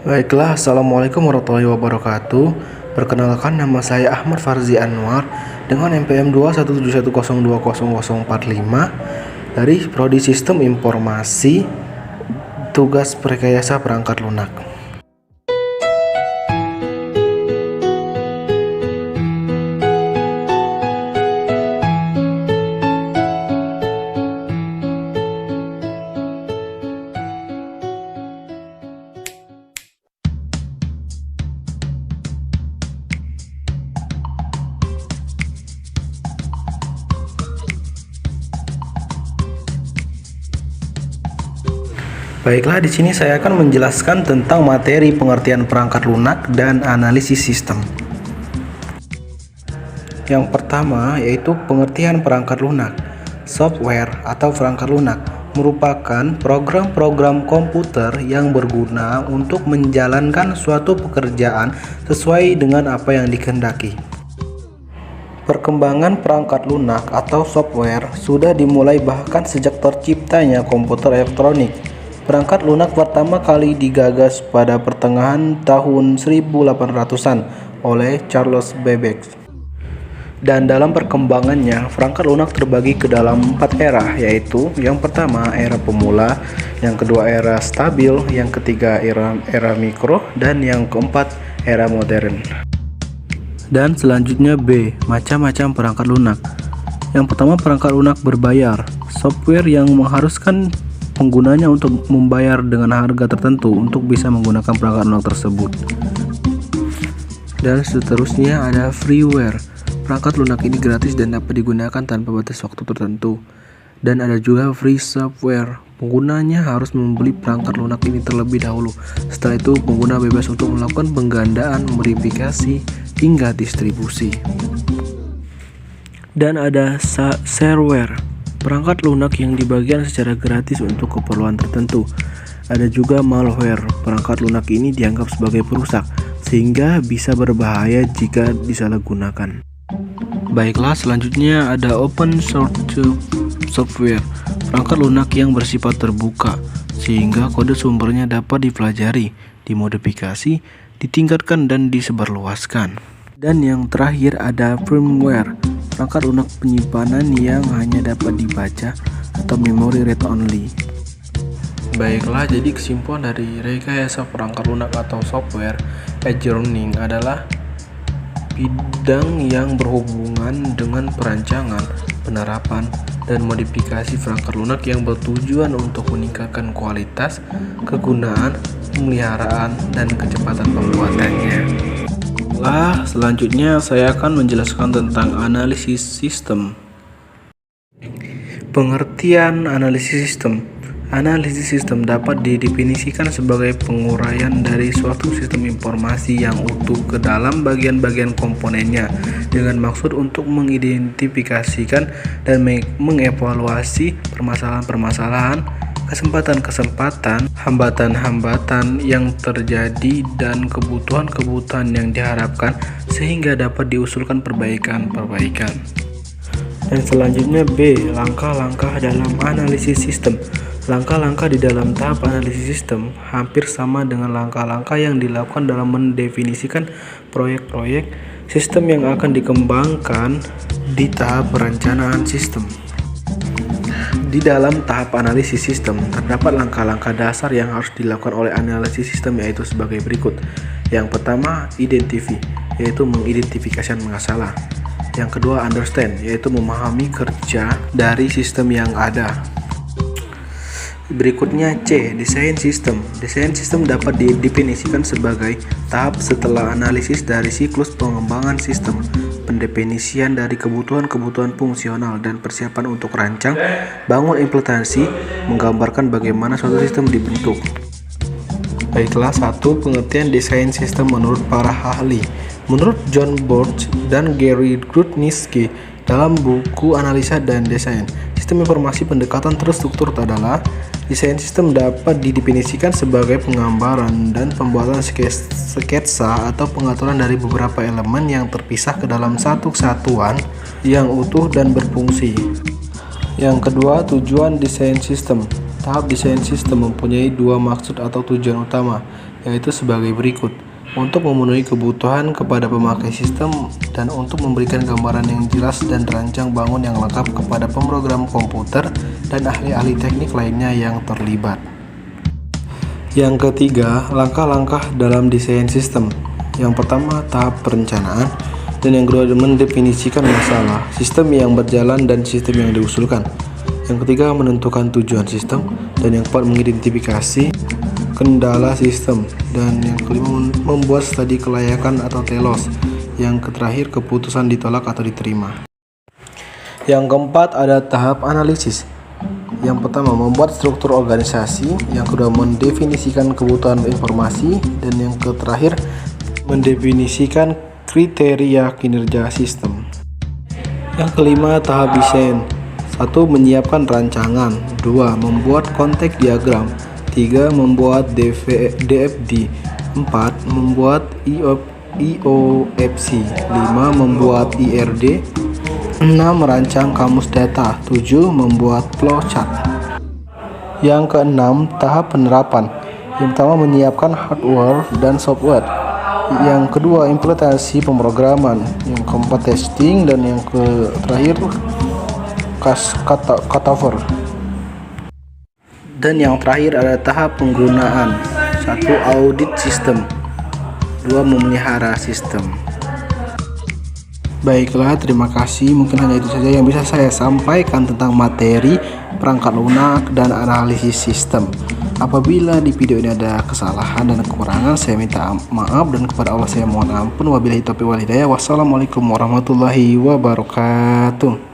Baiklah, Assalamualaikum warahmatullahi wabarakatuh. Perkenalkan, nama saya Ahmad Farzi Anwar dengan NPM 21710200045 dari Prodi Sistem Informasi, tugas Rekayasa Perangkat Lunak. Baiklah, di sini saya akan menjelaskan tentang materi pengertian perangkat lunak dan analisis sistem. Yang pertama yaitu pengertian perangkat lunak. Software atau perangkat lunak merupakan program-program komputer yang berguna untuk menjalankan suatu pekerjaan sesuai dengan apa yang dikehendaki. Perkembangan perangkat lunak atau software sudah dimulai bahkan sejak terciptanya komputer elektronik. Perangkat lunak pertama kali digagas pada pertengahan tahun 1800-an oleh Charles Babbage. Dan dalam perkembangannya, perangkat lunak terbagi ke dalam 4 era, yaitu yang pertama era pemula, yang kedua era stabil, yang ketiga era mikro, dan yang keempat era modern. Dan selanjutnya B, macam-macam perangkat lunak. Yang pertama, perangkat lunak berbayar, software yang mengharuskan penggunanya untuk membayar dengan harga tertentu untuk bisa menggunakan perangkat lunak tersebut. Dan seterusnya ada freeware. Perangkat lunak ini gratis dan dapat digunakan tanpa batas waktu tertentu. Dan ada juga free software. Penggunanya harus membeli perangkat lunak ini terlebih dahulu. Setelah itu pengguna bebas untuk melakukan penggandaan, modifikasi, hingga distribusi. Dan ada shareware. Perangkat lunak yang dibagikan secara gratis untuk keperluan tertentu. Ada juga malware. Perangkat lunak ini dianggap sebagai perusak, sehingga bisa berbahaya jika disalahgunakan. Baiklah, selanjutnya ada open source software. Perangkat lunak yang bersifat terbuka, sehingga kode sumbernya dapat dipelajari, dimodifikasi, ditingkatkan, dan disebarluaskan. Dan yang terakhir ada firmware. Perangkat lunak penyimpanan yang hanya dapat dibaca atau memori read only. Baiklah, jadi kesimpulan dari rekayasa perangkat lunak atau software engineering adalah bidang yang berhubungan dengan perancangan, penerapan, dan modifikasi perangkat lunak yang bertujuan untuk meningkatkan kualitas, kegunaan, pemeliharaan, dan kecepatan pembuatannya. Selanjutnya saya akan menjelaskan tentang analisis sistem. Pengertian analisis sistem. Analisis sistem dapat didefinisikan sebagai penguraian dari suatu sistem informasi yang utuh ke dalam bagian-bagian komponennya dengan maksud untuk mengidentifikasikan dan mengevaluasi permasalahan-permasalahan, kesempatan-kesempatan, hambatan-hambatan yang terjadi, dan kebutuhan-kebutuhan yang diharapkan sehingga dapat diusulkan perbaikan-perbaikan. Dan selanjutnya B, langkah-langkah dalam analisis sistem. Langkah-langkah di dalam tahap analisis sistem hampir sama dengan langkah-langkah yang dilakukan dalam mendefinisikan proyek-proyek sistem yang akan dikembangkan di tahap perencanaan sistem. Di dalam tahap analisis sistem, terdapat langkah-langkah dasar yang harus dilakukan oleh analisis sistem, yaitu sebagai berikut. Yang pertama, identify, yaitu mengidentifikasi masalah. Yang kedua, understand, yaitu memahami kerja dari sistem yang ada. Berikutnya C, desain sistem. Desain sistem dapat didefinisikan sebagai tahap setelah analisis dari siklus pengembangan sistem, pendefinisian dari kebutuhan-kebutuhan fungsional, dan persiapan untuk rancang, bangun implementasi, menggambarkan bagaimana suatu sistem dibentuk. Baiklah, 1. Pengertian desain sistem menurut para ahli. Menurut John Borch dan Gary Grudniski dalam buku Analisa dan Desain Sistem Informasi Pendekatan Terstruktur adalah desain sistem dapat didefinisikan sebagai penggambaran dan pembuatan sketsa atau pengaturan dari beberapa elemen yang terpisah ke dalam satu kesatuan yang utuh dan berfungsi. Yang kedua, tujuan desain sistem. Tahap desain sistem mempunyai dua maksud atau tujuan utama. yaitu sebagai berikut. Untuk memenuhi kebutuhan kepada pemakai sistem dan untuk memberikan gambaran yang jelas dan rancang bangun yang lengkap kepada pemrogram komputer dan ahli-ahli teknik lainnya yang terlibat. Yang ketiga, langkah-langkah dalam desain sistem. Yang pertama, tahap perencanaan, dan yang kedua, mendefinisikan masalah, sistem yang berjalan dan sistem yang diusulkan. Yang ketiga, menentukan tujuan sistem, dan yang keempat, mengidentifikasi kendala sistem, dan yang kelima, membuat studi kelayakan atau telos. Yang terakhir, keputusan ditolak atau diterima. Yang keempat, ada tahap analisis. Yang pertama, membuat struktur organisasi. Yang kedua, mendefinisikan kebutuhan informasi, dan yang terakhir, mendefinisikan kriteria kinerja sistem. Yang kelima, tahap desain. 1. Menyiapkan rancangan. 2. Membuat konteks diagram. 3. Membuat DFD. 4. Membuat IOFC. 5. Membuat IRD. 6. Merancang kamus data. 7. Membuat flowchart. Yang keenam, tahap penerapan. Yang pertama, menyiapkan hardware dan software. Yang kedua, implementasi pemrograman. Yang keempat, testing. Dan yang terakhir, cutover. Dan yang terakhir ada tahap penggunaan. 1. Audit sistem. 2. Memelihara sistem. Baiklah, terima kasih. Mungkin hanya itu saja yang bisa saya sampaikan tentang materi perangkat lunak dan analisis sistem. Apabila di video ini ada kesalahan dan kekurangan, saya minta maaf, dan kepada Allah saya mohon ampun. Wabillahi taufiq wal hidayah. Wassalamualaikum warahmatullahi wabarakatuh.